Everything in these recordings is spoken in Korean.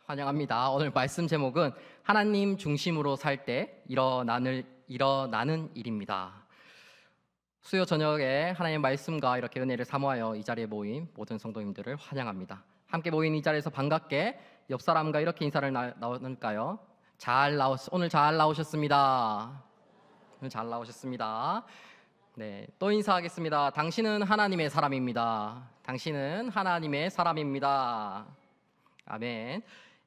환영합니다. 오늘 말씀 제목은 하나님 중심으로 살 때 일어나는 일입니다. 수요 저녁에 하나님의 말씀과 이렇게 은혜를 사모하여 이 자리에 모인 모든 성도님들을 환영합니다. 함께 모인 이 자리에서 반갑게 옆 사람과 이렇게 인사를 나눌까요? 오늘 잘 나오셨습니다. 오늘 잘 나오셨습니다. 네, 또 인사하겠습니다. 당신은 하나님의 사람입니다. 당신은 하나님의 사람입니다. 아멘.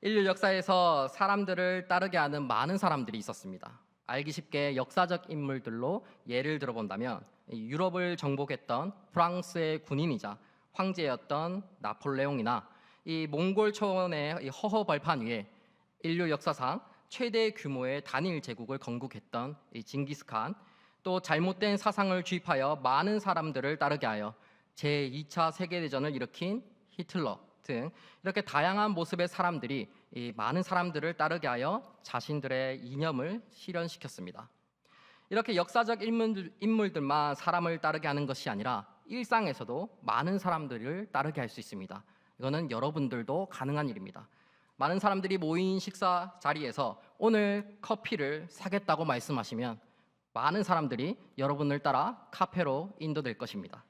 인류 역사에서 사람들을 따르게 하는 많은 사람들이 있었습니다. 알기 쉽게 역사적 인물들로 예를 들어본다면 유럽을 정복했던 프랑스의 군인이자 황제였던 나폴레옹이나 이 몽골 초원의 허허 벌판 위에 인류 역사상 최대 규모의 단일 제국을 건국했던 이 징기스칸, 또 잘못된 사상을 주입하여 많은 사람들을 따르게 하여 제2차 세계대전을 일으킨 히틀러 등 이렇게 다양한 모습의 사람들이 이 많은 사람들을 따르게 하여 자신들의 이념을 실현시켰습니다. 이렇게 역사적 인물들만 사람을 따르게 하는 것이 아니라 일상에서도 많은 사람들을 따르게 할 수 있습니다. 이거는 여러분들도 가능한 일입니다. 많은 사람들이 모인 식사 자리에서 오늘 커피를 사겠다고 말씀하시면 많은 사람들이 여러분을 따라 카페로 인도될 것입니다.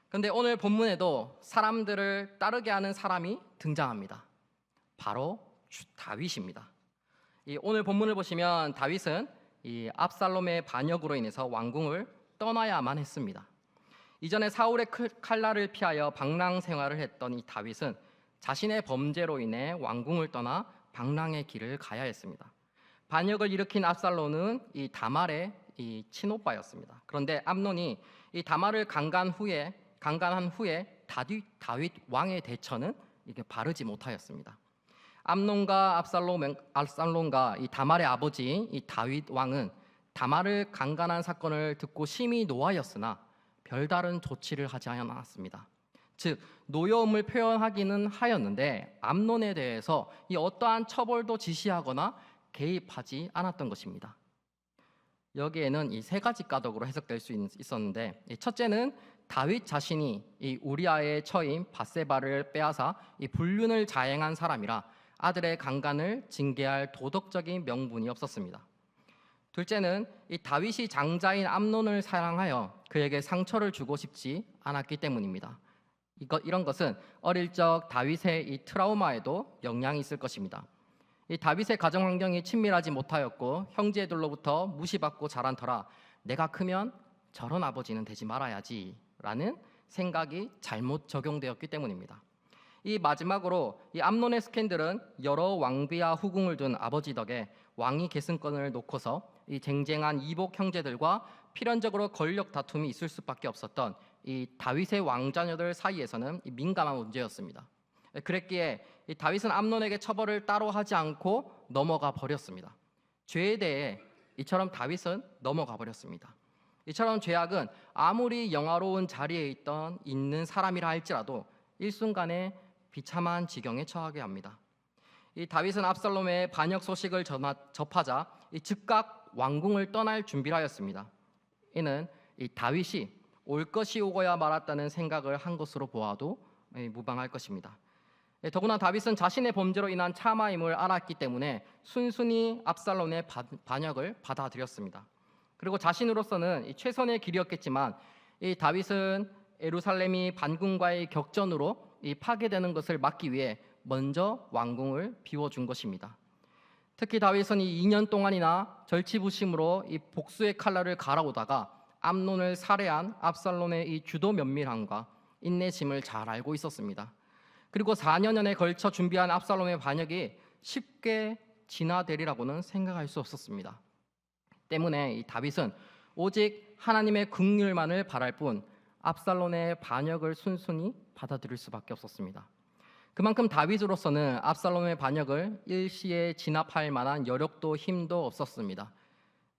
그런데 오늘 본문에도 사람들을 따르게 하는 사람이 등장합니다. 바로 다윗입니다. 오늘 본문을 보시면 다윗은 이 압살롬의 반역으로 인해서 왕궁을 떠나야만 했습니다. 이전에 사울의 칼날을 피하여 방랑 생활을 했던 이 다윗은 자신의 범죄로 인해 왕궁을 떠나 방랑의 길을 가야 했습니다. 반역을 일으킨 압살롬은 이 다말의 이 친오빠였습니다. 그런데 암논이 이 다말을 강간한 후에 다윗 왕의 대처는 이게 바르지 못하였습니다. 암논과 압살롬과 이 다말의 아버지 이 다윗 왕은 다말을 강간한 사건을 듣고 심히 노하였으나 별다른 조치를 하지 않았습니다. 즉 노여움을 표현하기는 하였는데 암논에 대해서 이 어떠한 처벌도 지시하거나 개입하지 않았던 것입니다. 여기에는 이 세 가지 까닭으로 해석될 수 있었는데, 첫째는 다윗 자신이 이 우리아의 처인 밧세바를 빼앗아 이 불륜을 자행한 사람이라 아들의 강간을 징계할 도덕적인 명분이 없었습니다. 둘째는 이 다윗이 장자인 암논을 사랑하여 그에게 상처를 주고 싶지 않았기 때문입니다. 이런 것은 어릴 적 다윗의 이 트라우마에도 영향이 있을 것입니다. 이 다윗의 가정 환경이 친밀하지 못하였고 형제들로부터 무시받고 자란 터라 내가 크면 저런 아버지는 되지 말아야지 라는 생각이 잘못 적용되었기 때문입니다. 이 마지막으로 이 암논의 스캔들은 여러 왕비와 후궁을 둔 아버지 덕에 왕위 계승권을 놓고서 이 쟁쟁한 이복 형제들과 필연적으로 권력 다툼이 있을 수밖에 없었던 이 다윗의 왕자녀들 사이에서는 민감한 문제였습니다. 그랬기에 이 다윗은 암논에게 처벌을 따로 하지 않고 넘어가 버렸습니다. 죄에 대해 이처럼 다윗은 넘어가 버렸습니다. 이처럼 죄악은 아무리 영화로운 자리에 있는 사람이라 할지라도 일순간에 비참한 지경에 처하게 합니다. 이 다윗은 압살롬의 반역 소식을 접하자 즉각 왕궁을 떠날 준비를 하였습니다. 이는 이 다윗이 올 것이 오고야 말았다는 생각을 한 것으로 보아도 무방할 것입니다. 더구나 다윗은 자신의 범죄로 인한 참아임을 알았기 때문에 순순히 압살롬의 반역을 받아들였습니다. 그리고 자신으로서는 최선의 길이었겠지만 이 다윗은 예루살렘이 반군과의 격전으로 파괴되는 것을 막기 위해 먼저 왕궁을 비워준 것입니다. 특히 다윗은 이 2년 동안이나 절치부심으로 이 복수의 칼날을 갈아오다가 암논을 살해한 압살롬의 이 주도 면밀함과 인내심을 잘 알고 있었습니다. 그리고 4년에 걸쳐 준비한 압살롬의 반역이 쉽게 진화되리라고는 생각할 수 없었습니다. 때문에 이 다윗은 오직 하나님의 긍휼만을 바랄 뿐 압살롬의 반역을 순순히 받아들일 수밖에 없었습니다. 그만큼 다윗으로서는 압살롬의 반역을 일시에 진압할 만한 여력도 힘도 없었습니다.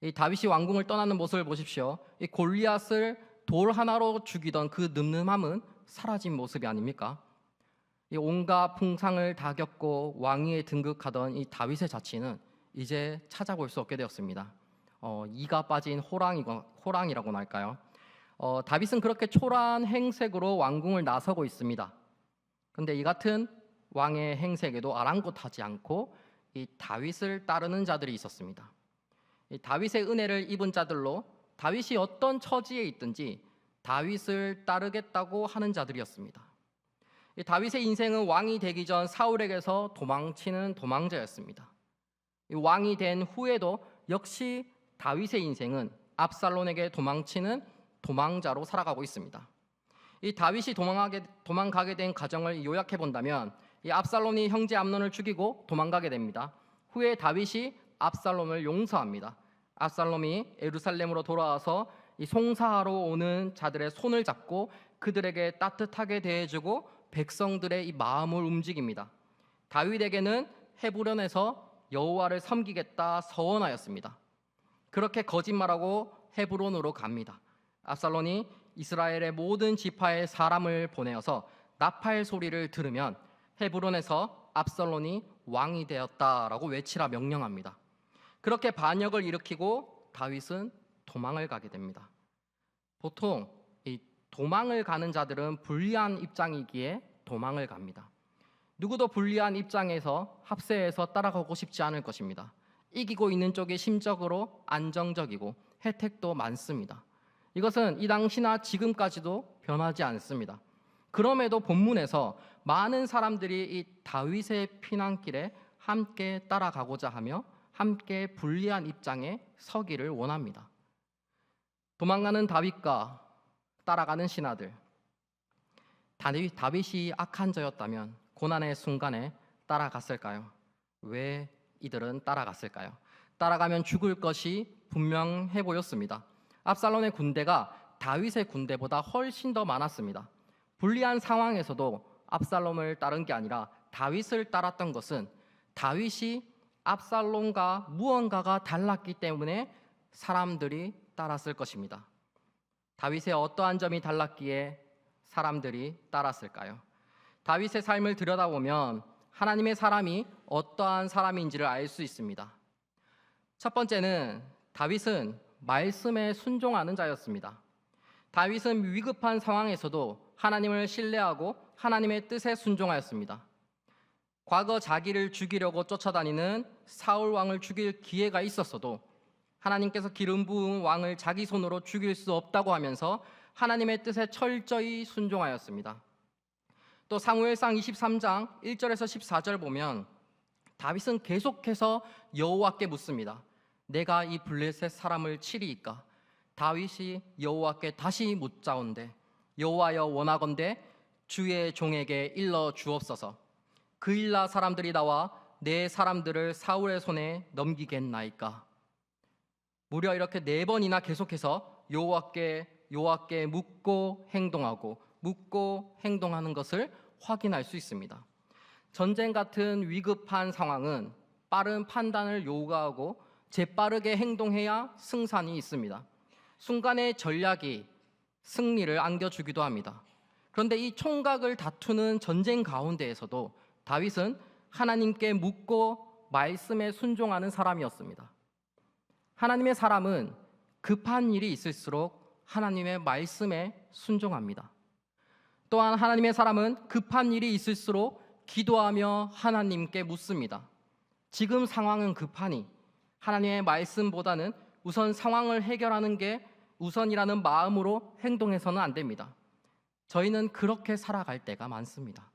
이 다윗이 왕궁을 떠나는 모습을 보십시오. 이 골리앗을 돌 하나로 죽이던 그 늠름함은 사라진 모습이 아닙니까? 이 온갖 풍상을 다 겪고 왕위에 등극하던 이 다윗의 자취는 이제 찾아볼 수 없게 되었습니다. 이가 빠진 호랑이라고나 할까요? 다윗은 그렇게 초라한 행색으로 왕궁을 나서고 있습니다. 그런데 이 같은 왕의 행색에도 아랑곳하지 않고 이 다윗을 따르는 자들이 있었습니다. 이 다윗의 은혜를 입은 자들로 다윗이 어떤 처지에 있든지 다윗을 따르겠다고 하는 자들이었습니다. 이 다윗의 인생은 왕이 되기 전 사울에게서 도망치는 도망자였습니다. 이 왕이 된 후에도 역시 다윗의 인생은 압살롬에게 도망치는 도망자로 살아가고 있습니다. 이 다윗이 도망가게 된 과정을 요약해 본다면 이 압살롬이 형제 암논을 죽이고 도망가게 됩니다. 후에 다윗이 압살롬을 용서합니다. 압살롬이 예루살렘으로 돌아와서 이 송사하러 오는 자들의 손을 잡고 그들에게 따뜻하게 대해주고 백성들의 이 마음을 움직입니다. 다윗에게는 헤브론에서 여호와를 섬기겠다 서원하였습니다. 그렇게 거짓말하고 헤브론으로 갑니다. 압살롬이 이스라엘의 모든 지파의 사람을 보내어서 나팔 소리를 들으면 헤브론에서 압살롬이 왕이 되었다라고 외치라 명령합니다. 그렇게 반역을 일으키고 다윗은 도망을 가게 됩니다. 보통 이 도망을 가는 자들은 불리한 입장이기에 도망을 갑니다. 누구도 불리한 입장에서 합세해서 따라가고 싶지 않을 것입니다. 이기고 있는 쪽이 심적으로 안정적이고 혜택도 많습니다. 이것은 이 당시나 지금까지도 변하지 않습니다. 그럼에도 본문에서 많은 사람들이 이 다윗의 피난길에 함께 따라가고자 하며 함께 불리한 입장에 서기를 원합니다. 도망가는 다윗과 따라가는 신하들. 다윗이 악한 자였다면 고난의 순간에 따라갔을까요? 왜 이들은 따라갔을까요? 따라가면 죽을 것이 분명해 보였습니다. 압살롬의 군대가 다윗의 군대보다 훨씬 더 많았습니다. 불리한 상황에서도 압살롬을 따른 게 아니라 다윗을 따랐던 것은 다윗이 압살롬과 무언가가 달랐기 때문에 사람들이 따랐을 것입니다. 다윗의 어떠한 점이 달랐기에 사람들이 따랐을까요? 다윗의 삶을 들여다보면 하나님의 사람이 어떠한 사람인지를 알 수 있습니다. 첫 번째는 다윗은 말씀에 순종하는 자였습니다. 다윗은 위급한 상황에서도 하나님을 신뢰하고 하나님의 뜻에 순종하였습니다. 과거 자기를 죽이려고 쫓아다니는 사울 왕을 죽일 기회가 있었어도 하나님께서 기름 부은 왕을 자기 손으로 죽일 수 없다고 하면서 하나님의 뜻에 철저히 순종하였습니다. 또 사무엘상 23장 1절에서 14절 보면 다윗은 계속해서 여호와께 묻습니다. 내가 이 블레셋 사람을 치리이까? 다윗이 여호와께 다시 묻자온대 여호와여 원하건대 주의 종에게 일러 주옵소서. 그일라 사람들이 나와 내 사람들을 사울의 손에 넘기겠나이까? 무려 이렇게 4번이나 계속해서 여호와께 묻고 행동하는 것을 확인할 수 있습니다. 전쟁 같은 위급한 상황은 빠른 판단을 요구하고 재빠르게 행동해야 승산이 있습니다. 순간의 전략이 승리를 안겨주기도 합니다. 그런데 이 총각을 다투는 전쟁 가운데에서도 다윗은 하나님께 묻고 말씀에 순종하는 사람이었습니다. 하나님의 사람은 급한 일이 있을수록 하나님의 말씀에 순종합니다. 또한 하나님의 사람은 급한 일이 있을수록 기도하며 하나님께 묻습니다. 지금 상황은 급하니 하나님의 말씀보다는 우선 상황을 해결하는 게 우선이라는 마음으로 행동해서는 안 됩니다. 저희는 그렇게 살아갈 때가 많습니다.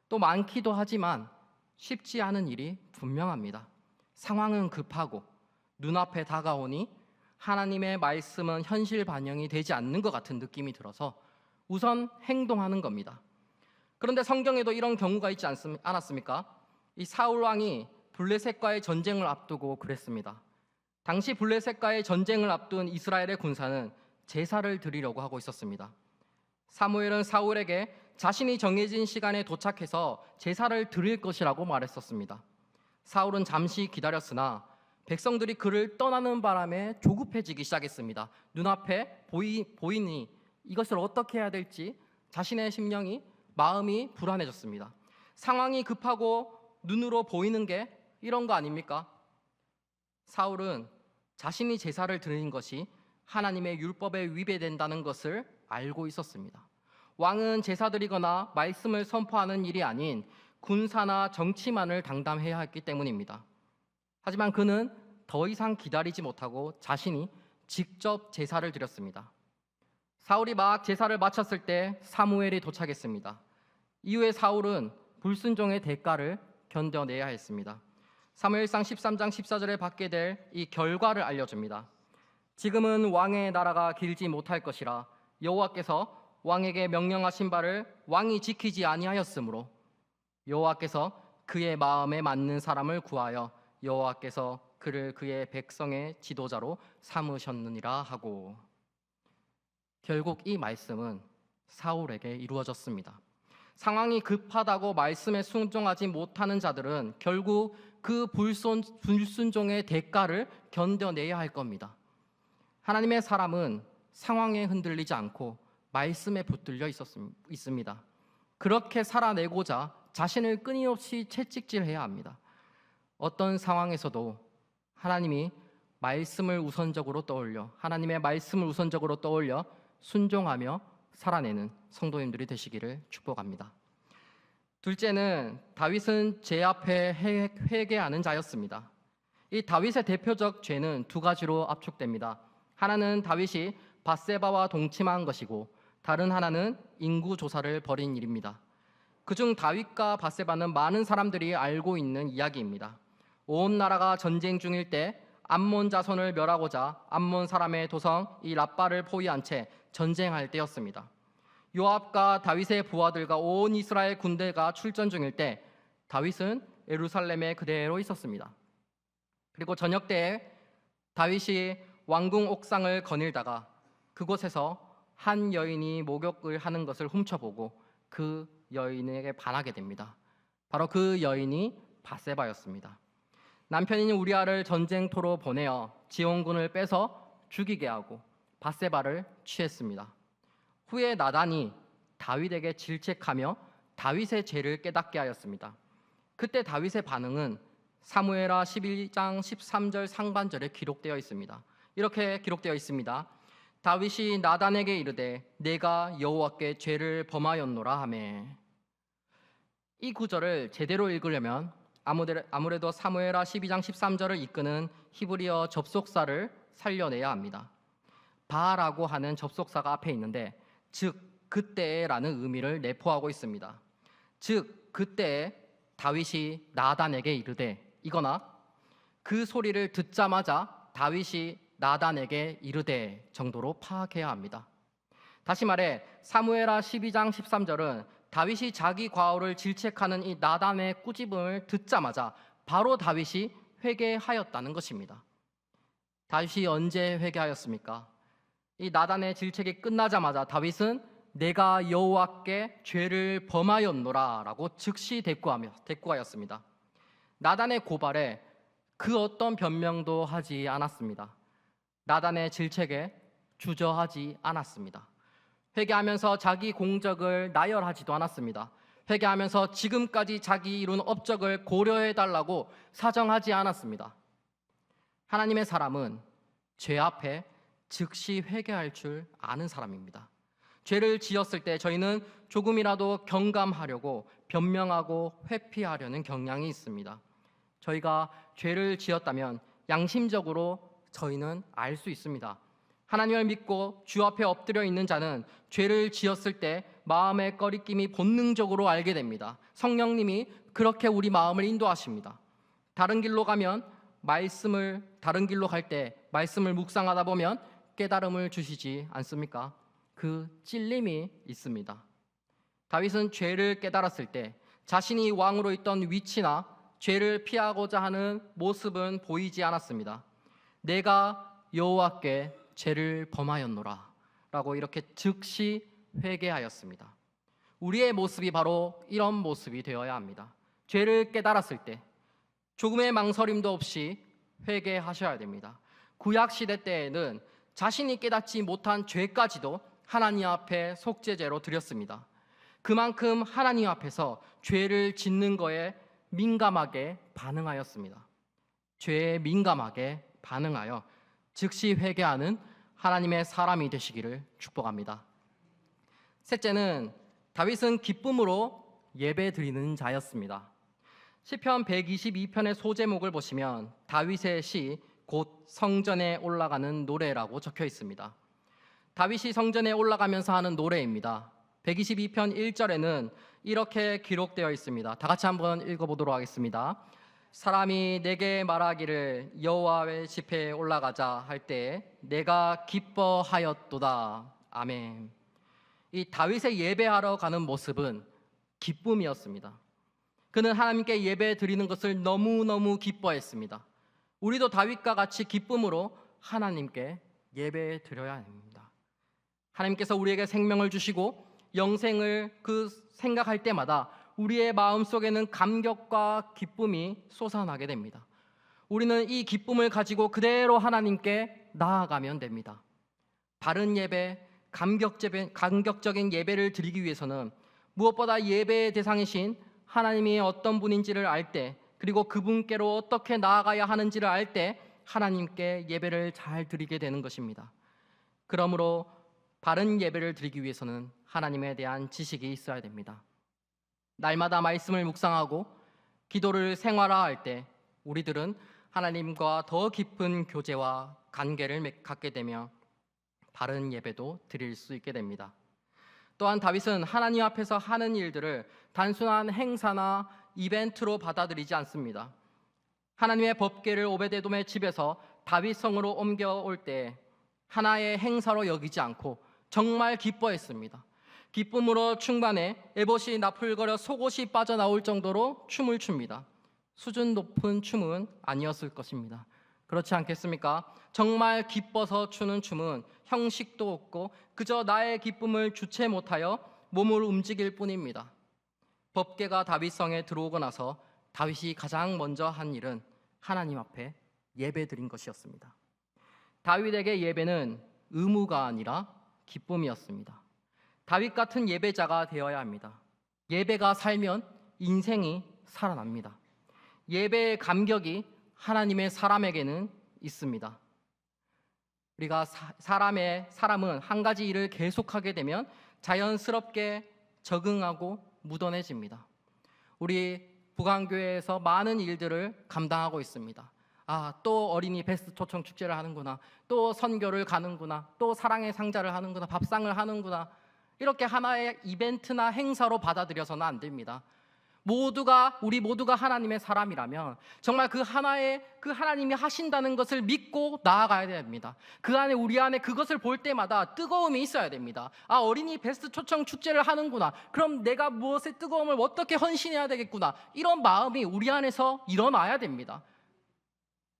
또 많기도 하지만 쉽지 않은 일이 분명합니다. 상황은 급하고 눈앞에 다가오니 하나님의 말씀은 현실 반영이 되지 않는 것 같은 느낌이 들어서 우선 행동하는 겁니다. 그런데 성경에도 이런 경우가 있지 않았습니까? 이 사울 왕이 블레셋과의 전쟁을 앞두고 그랬습니다. 당시 블레셋과의 전쟁을 앞둔 이스라엘의 군사는 제사를 드리려고 하고 있었습니다. 사무엘은 사울에게 자신이 정해진 시간에 도착해서 제사를 드릴 것이라고 말했었습니다. 사울은 잠시 기다렸으나 백성들이 그를 떠나는 바람에 조급해지기 시작했습니다. 눈앞에 보이니 이것을 어떻게 해야 될지 자신의 마음이 불안해졌습니다. 상황이 급하고 눈으로 보이는 게 이런 거 아닙니까? 사울은 자신이 제사를 드리는 것이 하나님의 율법에 위배된다는 것을 알고 있었습니다. 왕은 제사 드리거나 말씀을 선포하는 일이 아닌 군사나 정치만을 담당해야 했기 때문입니다. 하지만 그는 더 이상 기다리지 못하고 자신이 직접 제사를 드렸습니다. 사울이 막 제사를 마쳤을 때 사무엘이 도착했습니다. 이후에 사울은 불순종의 대가를 견뎌내야 했습니다. 사무엘상 13장 14절에 받게 될 이 결과를 알려줍니다. 지금은 왕의 나라가 길지 못할 것이라 여호와께서 왕에게 명령하신 바를 왕이 지키지 아니하였으므로 여호와께서 그의 마음에 맞는 사람을 구하여 여호와께서 그를 그의 백성의 지도자로 삼으셨느니라 하고, 결국 이 말씀은 사울에게 이루어졌습니다. 상황이 급하다고 말씀에 순종하지 못하는 자들은 결국 그 불순종의 대가를 견뎌내야 할 겁니다. 하나님의 사람은 상황에 흔들리지 않고 말씀에 붙들려 있습니다. 그렇게 살아내고자 자신을 끊임없이 채찍질해야 합니다. 어떤 상황에서도 하나님의 말씀을 우선적으로 떠올려 순종하며 살아내는 성도님들이 되시기를 축복합니다. 둘째는 다윗은 죄 앞에 회개하는 자였습니다. 이 다윗의 대표적 죄는 두 가지로 압축됩니다. 하나는 다윗이 밧세바와 동침한 것이고 다른 하나는 인구조사를 벌인 일입니다. 그중 다윗과 밧세바는 많은 사람들이 알고 있는 이야기입니다. 온 나라가 전쟁 중일 때 암몬 자손을 멸하고자 암몬 사람의 도성 이 랍바를 포위한 채 전쟁할 때였습니다. 요압과 다윗의 부하들과 온 이스라엘 군대가 출전 중일 때 다윗은 예루살렘에 그대로 있었습니다. 그리고 저녁 때에 다윗이 왕궁 옥상을 거닐다가 그곳에서 한 여인이 목욕을 하는 것을 훔쳐보고 그 여인에게 반하게 됩니다. 바로 그 여인이 밧세바였습니다. 남편인 우리아를 전쟁터로 보내어 지원군을 빼서 죽이게 하고 밧세바를 취했습니다. 후에 나단이 다윗에게 질책하며 다윗의 죄를 깨닫게 하였습니다. 그때 다윗의 반응은 사무엘하 11장 13절 상반절에 기록되어 있습니다. 이렇게 기록되어 있습니다. 다윗이 나단에게 이르되 내가 여호와께 죄를 범하였노라 하매. 이 구절을 제대로 읽으려면 아무래도 사무엘하 12장 13절을 이끄는 히브리어 접속사를 살려내야 합니다. 바라고 하는 접속사가 앞에 있는데 즉 그때라는 의미를 내포하고 있습니다. 즉 그때 다윗이 나단에게 이르되 이거나 그 소리를 듣자마자 다윗이 나단에게 이르되 정도로 파악해야 합니다. 다시 말해 사무엘하 12장 13절은 다윗이 자기 과오를 질책하는 이 나단의 꾸짖음을 듣자마자 바로 다윗이 회개하였다는 것입니다. 다윗이 언제 회개하였습니까? 이 나단의 질책이 끝나자마자 다윗은 내가 여호와께 죄를 범하였노라 라고 즉시 대꾸하였습니다. 나단의 고발에 그 어떤 변명도 하지 않았습니다. 나단의 질책에 주저하지 않았습니다. 회개하면서 자기 공적을 나열하지도 않았습니다. 회개하면서 지금까지 자기 이룬 업적을 고려해달라고 사정하지 않았습니다. 하나님의 사람은 죄 앞에 즉시 회개할 줄 아는 사람입니다. 죄를 지었을 때 저희는 조금이라도 경감하려고 변명하고 회피하려는 경향이 있습니다. 저희가 죄를 지었다면 양심적으로 저희는 알 수 있습니다. 하나님을 믿고 주 앞에 엎드려 있는 자는 죄를 지었을 때 마음의 꺼리낌이 본능적으로 알게 됩니다. 성령님이 그렇게 우리 마음을 인도하십니다. 다른 길로 갈 때 말씀을 묵상하다 보면 깨달음을 주시지 않습니까? 그 찔림이 있습니다. 다윗은 죄를 깨달았을 때 자신이 왕으로 있던 위치나 죄를 피하고자 하는 모습은 보이지 않았습니다. 내가 여호와께 죄를 범하였노라 라고 이렇게 즉시 회개하였습니다. 우리의 모습이 바로 이런 모습이 되어야 합니다. 죄를 깨달았을 때 조금의 망설임도 없이 회개하셔야 됩니다. 구약시대 때에는 자신이 깨닫지 못한 죄까지도 하나님 앞에 속죄제로 드렸습니다. 그만큼 하나님 앞에서 죄를 짓는 거에 민감하게 반응하였습니다. 죄에 민감하게 반응하여 즉시 회개하는 하나님의 사람이 되시기를 축복합니다. 셋째는 다윗은 기쁨으로 예배 드리는 자였습니다. 시편 122편의 소제목을 보시면 다윗의 시 곧 성전에 올라가는 노래라고 적혀 있습니다. 다윗이 성전에 올라가면서 하는 노래입니다. 122편 1절에는 이렇게 기록되어 있습니다. 다 같이 한번 읽어보도록 하겠습니다. 사람이 내게 말하기를 여호와의 집회에 올라가자 할 때 내가 기뻐하였도다. 아멘. 이 다윗의 예배하러 가는 모습은 기쁨이었습니다. 그는 하나님께 예배 드리는 것을 너무너무 기뻐했습니다. 우리도 다윗과 같이 기쁨으로 하나님께 예배 드려야 합니다. 하나님께서 우리에게 생명을 주시고 영생을 생각할 때마다 우리의 마음속에는 감격과 기쁨이 솟아나게 됩니다. 우리는 이 기쁨을 가지고 그대로 하나님께 나아가면 됩니다. 바른 예배, 감격적인 예배를 드리기 위해서는 무엇보다 예배의 대상이신 하나님이 어떤 분인지를 알 때, 그리고 그분께로 어떻게 나아가야 하는지를 알 때 하나님께 예배를 잘 드리게 되는 것입니다. 그러므로 바른 예배를 드리기 위해서는 하나님에 대한 지식이 있어야 됩니다. 날마다 말씀을 묵상하고 기도를 생활화할 때 우리들은 하나님과 더 깊은 교제와 관계를 갖게 되며 바른 예배도 드릴 수 있게 됩니다. 또한 다윗은 하나님 앞에서 하는 일들을 단순한 행사나 이벤트로 받아들이지 않습니다. 하나님의 법궤를 오베데돔의 집에서 다윗 성으로 옮겨올 때 하나의 행사로 여기지 않고 정말 기뻐했습니다. 기쁨으로 충만해 에봇이 나풀거려 속옷이 빠져나올 정도로 춤을 춥니다. 수준 높은 춤은 아니었을 것입니다. 그렇지 않겠습니까? 정말 기뻐서 추는 춤은 형식도 없고 그저 나의 기쁨을 주체 못하여 몸을 움직일 뿐입니다. 법궤가 다윗성에 들어오고 나서 다윗이 가장 먼저 한 일은 하나님 앞에 예배드린 것이었습니다. 다윗에게 예배는 의무가 아니라 기쁨이었습니다. 다윗 같은 예배자가 되어야 합니다. 예배가 살면 인생이 살아납니다. 예배의 감격이 하나님의 사람에게는 있습니다. 우리가 사람은 한 가지 일을 계속하게 되면 자연스럽게 적응하고 무던해집니다. 우리 북한교회에서 많은 일들을 감당하고 있습니다. 또 어린이 베스트 초청 축제를 하는구나, 또 선교를 가는구나, 또 사랑의 상자를 하는구나, 밥상을 하는구나, 이렇게 하나의 이벤트나 행사로 받아들여서는 안 됩니다. 우리 모두가 하나님의 사람이라면 정말 그 하나님이 하신다는 것을 믿고 나아가야 됩니다. 우리 안에 그것을 볼 때마다 뜨거움이 있어야 됩니다. 어린이 베스트 초청 축제를 하는구나, 그럼 내가 무엇의 뜨거움을 어떻게 헌신해야 되겠구나, 이런 마음이 우리 안에서 일어나야 됩니다.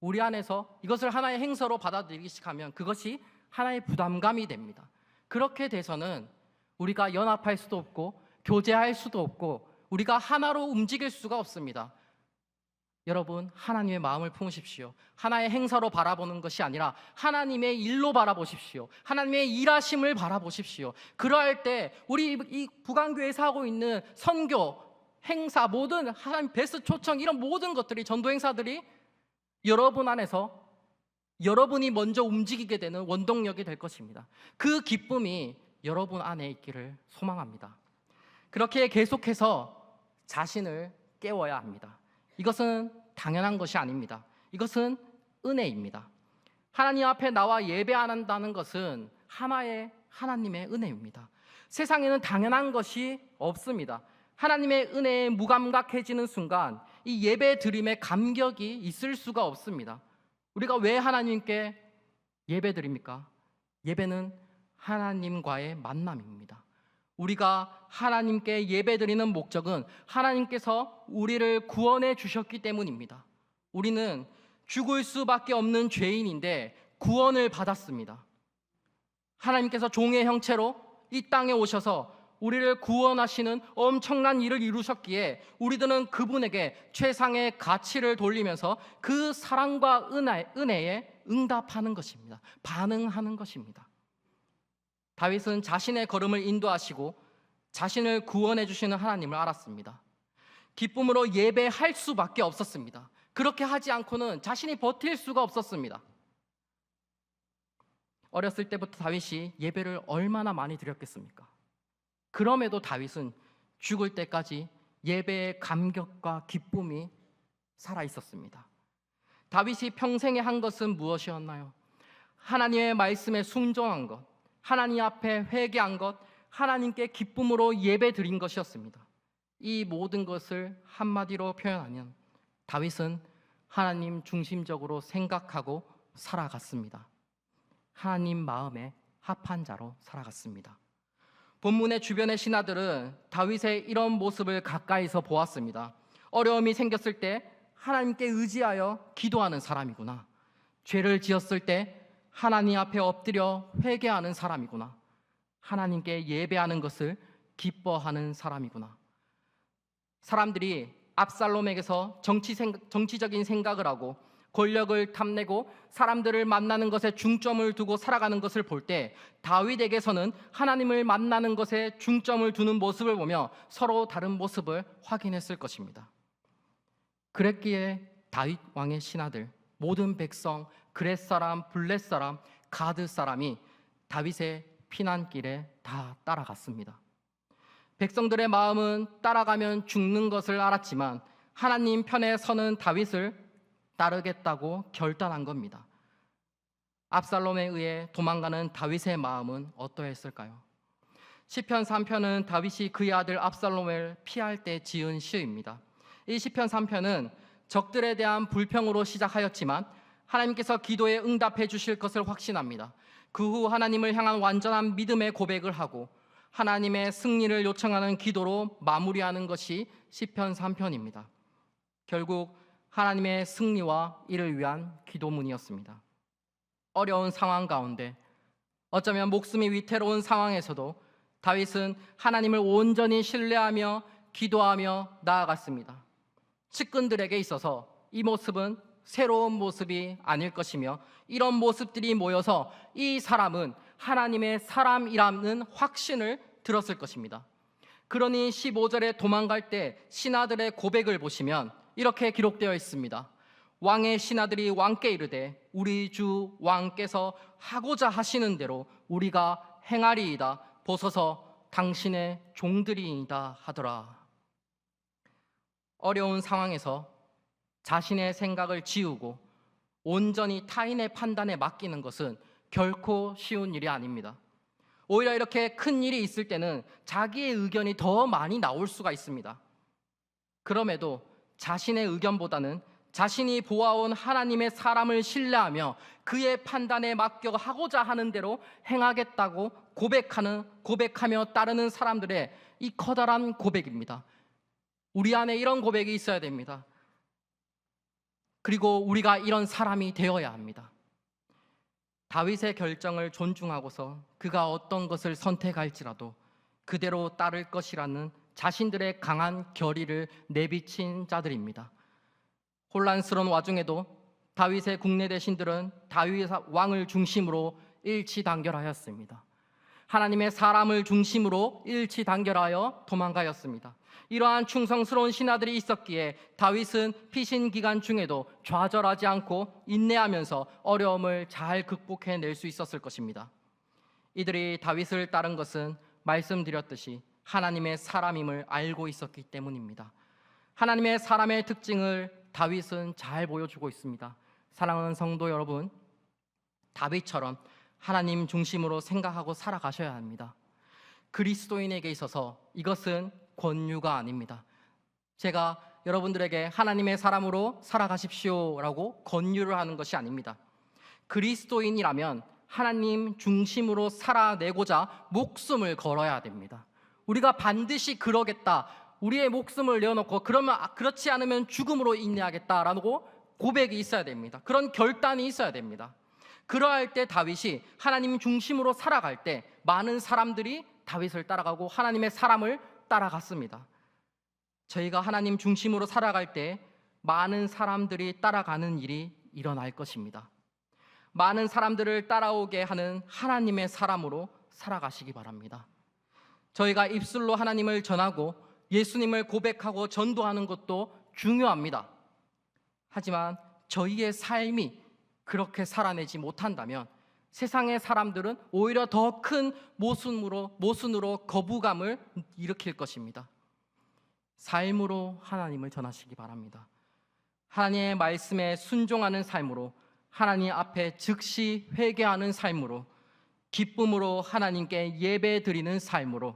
우리 안에서 이것을 하나의 행사로 받아들이기 시작하면 그것이 하나의 부담감이 됩니다. 그렇게 돼서는 우리가 연합할 수도 없고 교제할 수도 없고 우리가 하나로 움직일 수가 없습니다. 여러분, 하나님의 마음을 품으십시오. 하나의 행사로 바라보는 것이 아니라 하나님의 일로 바라보십시오. 하나님의 일하심을 바라보십시오. 그러할 때 우리 이 북한교회에서 하고 있는 선교, 행사, 모든 하나님 베스트 초청, 이런 모든 것들이, 전도 행사들이 여러분 안에서 여러분이 먼저 움직이게 되는 원동력이 될 것입니다. 그 기쁨이 여러분 안에 있기를 소망합니다. 그렇게 계속해서 자신을 깨워야 합니다. 이것은 당연한 것이 아닙니다. 이것은 은혜입니다. 하나님 앞에 나와 예배 안 한다는 것은 하나님의 은혜입니다. 세상에는 당연한 것이 없습니다. 하나님의 은혜에 무감각해지는 순간 이 예배 드림의 감격이 있을 수가 없습니다. 우리가 왜 하나님께 예배 드립니까? 예배는 하나님과의 만남입니다. 우리가 하나님께 예배드리는 목적은 하나님께서 우리를 구원해 주셨기 때문입니다. 우리는 죽을 수밖에 없는 죄인인데 구원을 받았습니다. 하나님께서 종의 형체로 이 땅에 오셔서 우리를 구원하시는 엄청난 일을 이루셨기에 우리들은 그분에게 최상의 가치를 돌리면서 그 사랑과 은혜에 응답하는 것입니다. 반응하는 것입니다. 다윗은 자신의 걸음을 인도하시고 자신을 구원해 주시는 하나님을 알았습니다. 기쁨으로 예배할 수밖에 없었습니다. 그렇게 하지 않고는 자신이 버틸 수가 없었습니다. 어렸을 때부터 다윗이 예배를 얼마나 많이 드렸겠습니까? 그럼에도 다윗은 죽을 때까지 예배의 감격과 기쁨이 살아 있었습니다. 다윗이 평생에 한 것은 무엇이었나요? 하나님의 말씀에 순종한 것, 하나님 앞에 회개한 것, 하나님께 기쁨으로 예배 드린 것이었습니다. 이 모든 것을 한마디로 표현하면 다윗은 하나님 중심적으로 생각하고 살아갔습니다. 하나님 마음에 합한 자로 살아갔습니다. 본문의 주변의 신하들은 다윗의 이런 모습을 가까이서 보았습니다. 어려움이 생겼을 때 하나님께 의지하여 기도하는 사람이구나. 죄를 지었을 때 하나님 앞에 엎드려 회개하는 사람이구나. 하나님께 예배하는 것을 기뻐하는 사람이구나. 사람들이 압살롬에게서 정치적인 생각을 하고 권력을 탐내고 사람들을 만나는 것에 중점을 두고 살아가는 것을 볼 때 다윗에게서는 하나님을 만나는 것에 중점을 두는 모습을 보며 서로 다른 모습을 확인했을 것입니다. 그랬기에 다윗 왕의 신하들, 모든 백성, 그렛 사람, 블렛 사람, 가드 사람이 다윗의 피난길에 다 따라갔습니다. 백성들의 마음은 따라가면 죽는 것을 알았지만 하나님 편에 서는 다윗을 따르겠다고 결단한 겁니다. 압살롬에 의해 도망가는 다윗의 마음은 어떠했을까요? 시편 3편은 다윗이 그의 아들 압살롬을 피할 때 지은 시입니다. 이 시편 3편은 적들에 대한 불평으로 시작하였지만 하나님께서 기도에 응답해 주실 것을 확신합니다. 그 후 하나님을 향한 완전한 믿음의 고백을 하고 하나님의 승리를 요청하는 기도로 마무리하는 것이 시편 3편입니다. 결국 하나님의 승리와 이를 위한 기도문이었습니다. 어려운 상황 가운데 어쩌면 목숨이 위태로운 상황에서도 다윗은 하나님을 온전히 신뢰하며 기도하며 나아갔습니다. 측근들에게 있어서 이 모습은 새로운 모습이 아닐 것이며 이런 모습들이 모여서 이 사람은 하나님의 사람이라는 확신을 들었을 것입니다. 그러니 15절에 도망갈 때 신하들의 고백을 보시면 이렇게 기록되어 있습니다. 왕의 신하들이 왕께 이르되 우리 주 왕께서 하고자 하시는 대로 우리가 행하리이다. 보소서 당신의 종들이이다 하더라. 어려운 상황에서 자신의 생각을 지우고 온전히 타인의 판단에 맡기는 것은 결코 쉬운 일이 아닙니다. 오히려 이렇게 큰 일이 있을 때는 자기의 의견이 더 많이 나올 수가 있습니다. 그럼에도 자신의 의견보다는 자신이 보아온 하나님의 사람을 신뢰하며 그의 판단에 맡겨 하고자 하는 대로 행하겠다고 고백하며 따르는 사람들의 이 커다란 고백입니다. 우리 안에 이런 고백이 있어야 됩니다. 그리고 우리가 이런 사람이 되어야 합니다. 다윗의 결정을 존중하고서 그가 어떤 것을 선택할지라도 그대로 따를 것이라는 자신들의 강한 결의를 내비친 자들입니다. 혼란스러운 와중에도 다윗의 국내 대신들은 다윗 왕을 중심으로 일치단결하였습니다. 하나님의 사람을 중심으로 일치단결하여 도망가였습니다. 이러한 충성스러운 신하들이 있었기에 다윗은 피신 기간 중에도 좌절하지 않고 인내하면서 어려움을 잘 극복해낼 수 있었을 것입니다. 이들이 다윗을 따른 것은 말씀드렸듯이 하나님의 사람임을 알고 있었기 때문입니다. 하나님의 사람의 특징을 다윗은 잘 보여주고 있습니다. 사랑하는 성도 여러분, 다윗처럼 하나님 중심으로 생각하고 살아가셔야 합니다. 그리스도인에게 있어서 이것은 권유가 아닙니다. 제가 여러분들에게 하나님의 사람으로 살아가십시오라고 권유를 하는 것이 아닙니다. 그리스도인이라면 하나님 중심으로 살아내고자 목숨을 걸어야 됩니다. 우리가 반드시 그러겠다, 우리의 목숨을 내어놓고 그렇지 않으면 죽음으로 인내하겠다라고 고백이 있어야 됩니다. 그런 결단이 있어야 됩니다. 그러할 때 다윗이 하나님 중심으로 살아갈 때 많은 사람들이 다윗을 따라가고 하나님의 사람을 따라갔습니다. 저희가 하나님 중심으로 살아갈 때 많은 사람들이 따라가는 일이 일어날 것입니다. 많은 사람들을 따라오게 하는 하나님의 사람으로 살아가시기 바랍니다. 저희가 입술로 하나님을 전하고 예수님을 고백하고 전도하는 것도 중요합니다. 하지만 저희의 삶이 그렇게 살아내지 못한다면 세상의 사람들은 오히려 더 큰 모순으로 거부감을 일으킬 것입니다. 삶으로 하나님을 전하시기 바랍니다. 하나님의 말씀에 순종하는 삶으로, 하나님 앞에 즉시 회개하는 삶으로, 기쁨으로 하나님께 예배 드리는 삶으로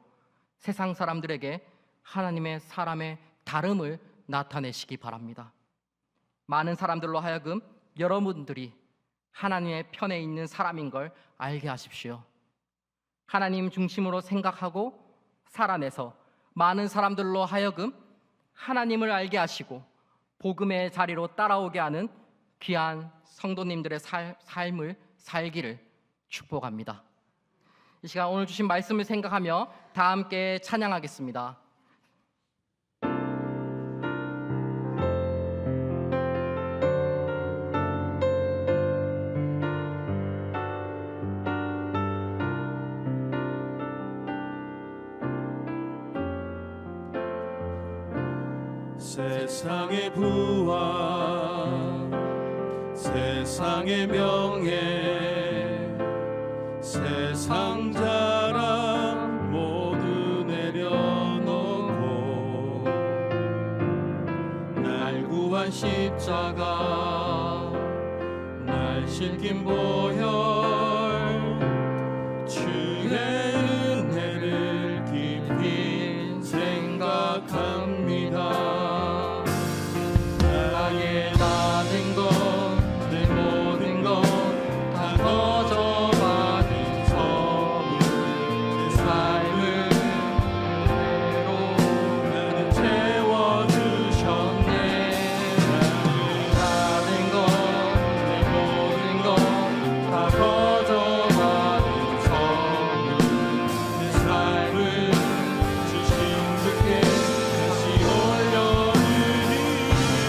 세상 사람들에게 하나님의 사람의 다름을 나타내시기 바랍니다. 많은 사람들로 하여금 여러분들이 하나님의 편에 있는 사람인 걸 알게 하십시오. 하나님 중심으로 생각하고 살아내서 많은 사람들로 하여금 하나님을 알게 하시고 복음의 자리로 따라오게 하는 귀한 성도님들의 삶을 살기를 축복합니다. 이 시간 오늘 주신 말씀을 생각하며 다 함께 찬양하겠습니다. 세상의 부와 세상의 명예, 세상 자랑 모두 내려놓고 날 구한 십자가, 날 신긴 보혈, 주의 은혜를 깊이 생각합니다.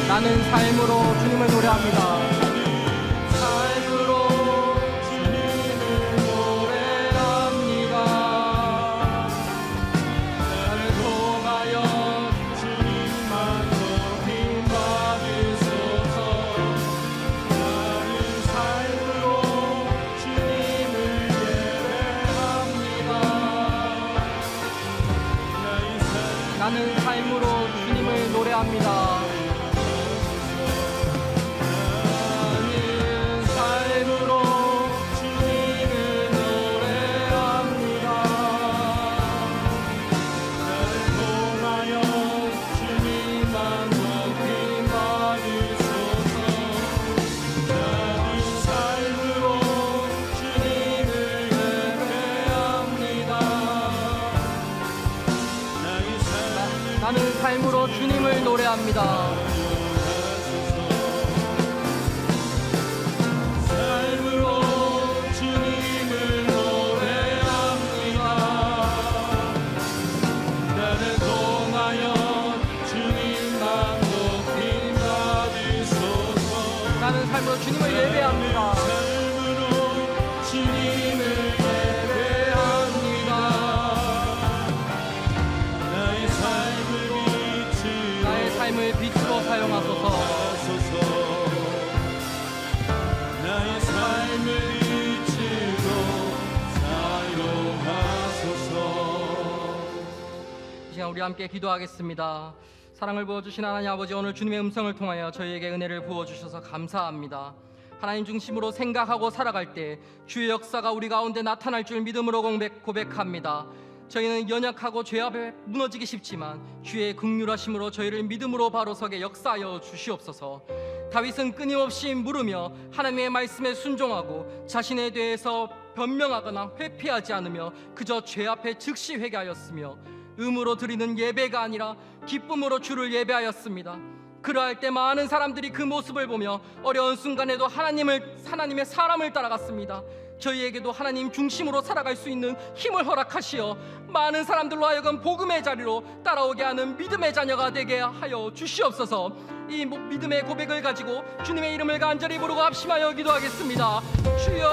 나는 삶으로 주님을 노래합니다. 삶으로 주님을 노래합니다. 나를 통하여 주님만 높임 받으소서. 나는 삶으로 주님을 예배합니다. 나는 삶으로 주님을 노래합니다. 나는 삶으로 주님을 노래합니다. 삶으로 주님을 노래합니다. 나를 통하여 주님만 높임 받으소서. 나는 삶으로 주님을 예배합니다. 삶으로 주님을 예배합니다. 나의 삶을 빛으로 사용하소서. 나의 삶을 빛으로 사용하소서. 이 시간 우리 함께 기도하겠습니다. 사랑을 부어주신 하나님 아버지, 오늘 주님의 음성을 통하여 저희에게 은혜를 부어주셔서 감사합니다. 하나님 중심으로 생각하고 살아갈 때 주의 역사가 우리 가운데 나타날 줄 믿음으로 고백합니다. 저희는 연약하고 죄 앞에 무너지기 쉽지만 주의 긍휼하심으로 저희를 믿음으로 바로 서게 역사하여 주시옵소서. 다윗은 끊임없이 물으며 하나님의 말씀에 순종하고 자신에 대해서 변명하거나 회피하지 않으며 그저 죄 앞에 즉시 회개하였으며 의무로 드리는 예배가 아니라 기쁨으로 주를 예배하였습니다. 그러할 때 많은 사람들이 그 모습을 보며 어려운 순간에도 하나님의 사람을 따라갔습니다. 저희에게도 하나님 중심으로 살아갈 수 있는 힘을 허락하시어 많은 사람들로 하여금 복음의 자리로 따라오게 하는 믿음의 자녀가 되게 하여 주시옵소서. 이 믿음의 고백을 가지고 주님의 이름을 간절히 부르고 합심하여 기도하겠습니다. 주여,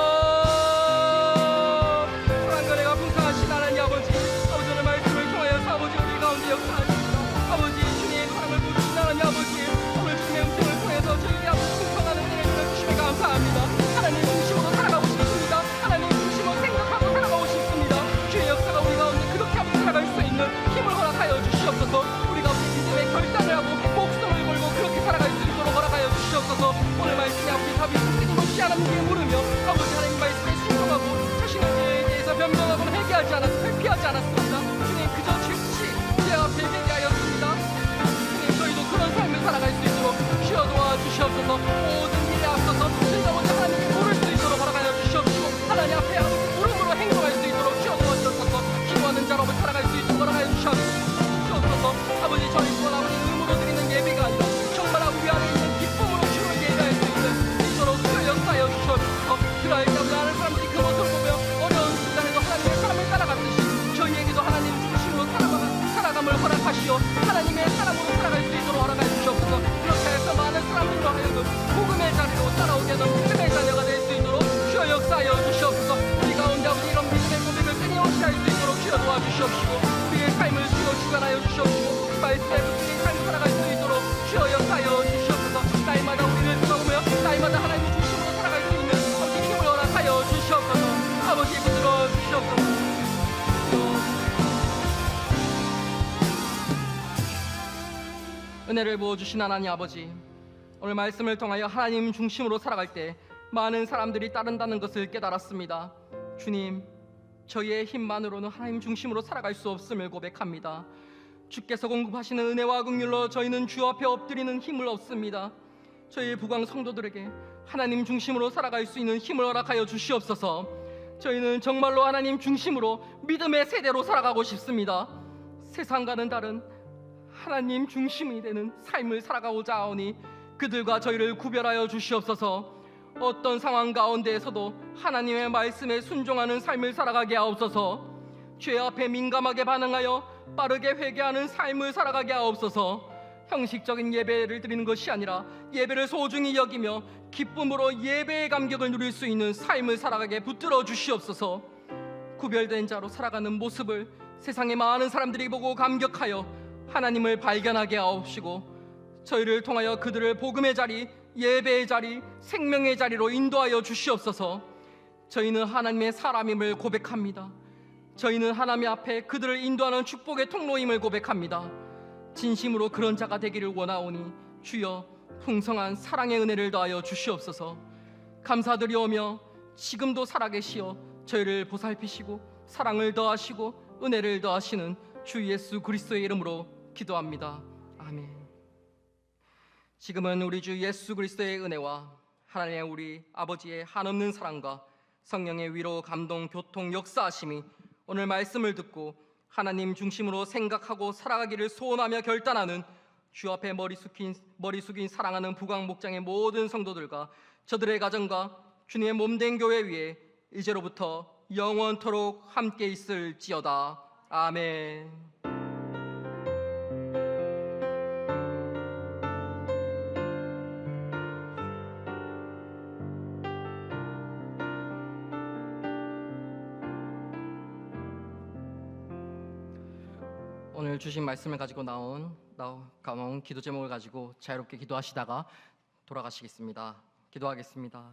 사랑과 풍성하신 하나님 아버지, 오늘 말씀을 통하여서 아버지 우리 가운데 역사하십니다. 아버지 주님의 사랑을 부르신 하나님 아버지, 오늘 주님의 음성을 통해서 저희에게 풍성한 은혜를 주시며 감사합니다. 하나님 중심으로 살아가고 싶습니다. 하나님 중심으로 생각하고 살아가고 싶습니다. 주의 역사가 우리 가운데 그렇게 하며 살아갈 수 있는 힘을 허락하여 주시옵소서. 우리 가운데 믿음의 하나님께 물으며 아버지 하나님 말씀에 순종하고 자신의 죄에 대해서 변명하고는 회개하지 않았습니다. 주님 그저 제 앞에 회개하였습니다. 주님 저희도 그런 삶을 살아갈 수 있도록 주여 도와주시옵소서. 모든 일에 앞서서 저희가 먼저 하나님께 물을 수 있도록 허락하여 주시옵시고 하나님 앞에 아버지 물음으로 행동할 수 있도록 주여 도와주옵소서. 기도하는 자로부터 살아갈 수 있도록 허락하여 주시옵소서. 아버지 저희 또한 아버지 의무로 드리는 예배가 아니라 정말 아버지 안에 있는 기쁨으로 주를 예배할 수 있는 있도록 주여 역사하여 주시옵소서. 그러할 때 많은 사람들이 그 모습을 보며 어려운 순간에도 하나님의 삶을 살아갔듯이 저희에게도 하나님 중심으로 살아감을 허락하시어 하나님의 사람으로 살아갈 수 있도록 허락하여 주시옵소서. 그렇게 해서 많은 사람들로 하여금 복음의 자리로 따라오게 하는 믿음의 자녀가 될 수 있도록 주여 역사하여 주시옵소서. 우리 가운데 아버지 이런 믿음의 고백을 끊임없이 할 수 있도록 주여 도와주시옵시고 우리의 삶을 주여 주관하여 주시옵시고 말씀에 붙인 삶을 살아갈 수 있도록 주여 역사하여 주시옵소서. 날마다 우리를 돌아보며 날마다 하나님의 중심으로 살아갈 수 있는 아버지 힘을 허락하여 주시옵소서. 아버지 붙들어 주시옵소서. 은혜를 부어주신 하나님 아버지, 오늘 말씀을 통하여 하나님 중심으로 살아갈 때 많은 사람들이 따른다는 것을 깨달았습니다. 주님, 저희의 힘만으로는 하나님 중심으로 살아갈 수 없음을 고백합니다. 주께서 공급하시는 은혜와 긍휼로 저희는 주 앞에 엎드리는 힘을 얻습니다. 저희의 부강 성도들에게 하나님 중심으로 살아갈 수 있는 힘을 허락하여 주시옵소서. 저희는 정말로 하나님 중심으로 믿음의 세대로 살아가고 싶습니다. 세상과는 다른 하나님 중심이 되는 삶을 살아가고자 하오니 그들과 저희를 구별하여 주시옵소서. 어떤 상황 가운데에서도 하나님의 말씀에 순종하는 삶을 살아가게 하옵소서. 죄 앞에 민감하게 반응하여 빠르게 회개하는 삶을 살아가게 하옵소서. 형식적인 예배를 드리는 것이 아니라 예배를 소중히 여기며 기쁨으로 예배의 감격을 누릴 수 있는 삶을 살아가게 붙들어 주시옵소서. 구별된 자로 살아가는 모습을 세상의 많은 사람들이 보고 감격하여 하나님을 발견하게 하옵시고 저희를 통하여 그들을 복음의 자리, 예배의 자리, 생명의 자리로 인도하여 주시옵소서. 저희는 하나님의 사람임을 고백합니다. 저희는 하나님 앞에 그들을 인도하는 축복의 통로임을 고백합니다. 진심으로 그런 자가 되기를 원하오니 주여 풍성한 사랑의 은혜를 더하여 주시옵소서. 감사드리오며 지금도 살아계시어 저희를 보살피시고 사랑을 더하시고 은혜를 더하시는 주 예수 그리스도의 이름으로 기도합니다. 아멘. 지금은 우리 주 예수 그리스도의 은혜와 하나님의 우리 아버지의 한없는 사랑과 성령의 위로, 감동, 교통, 역사하심이 오늘 말씀을 듣고 하나님 중심으로 생각하고 살아가기를 소원하며 결단하는 주 앞에 머리 숙인 사랑하는 부강 목장의 모든 성도들과 저들의 가정과 주님의 몸된 교회 위에 이제로부터 영원토록 함께 있을지어다. 아멘. 오늘 주신 말씀을 가지고 나온 기도 제목을 가지고 자유롭게 기도하시다가 돌아가시겠습니다. 기도하겠습니다.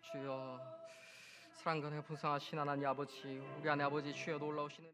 주여, 사랑과 풍성하신 하나님 아버지, 우리 안에 아버지 주여 놀라우시는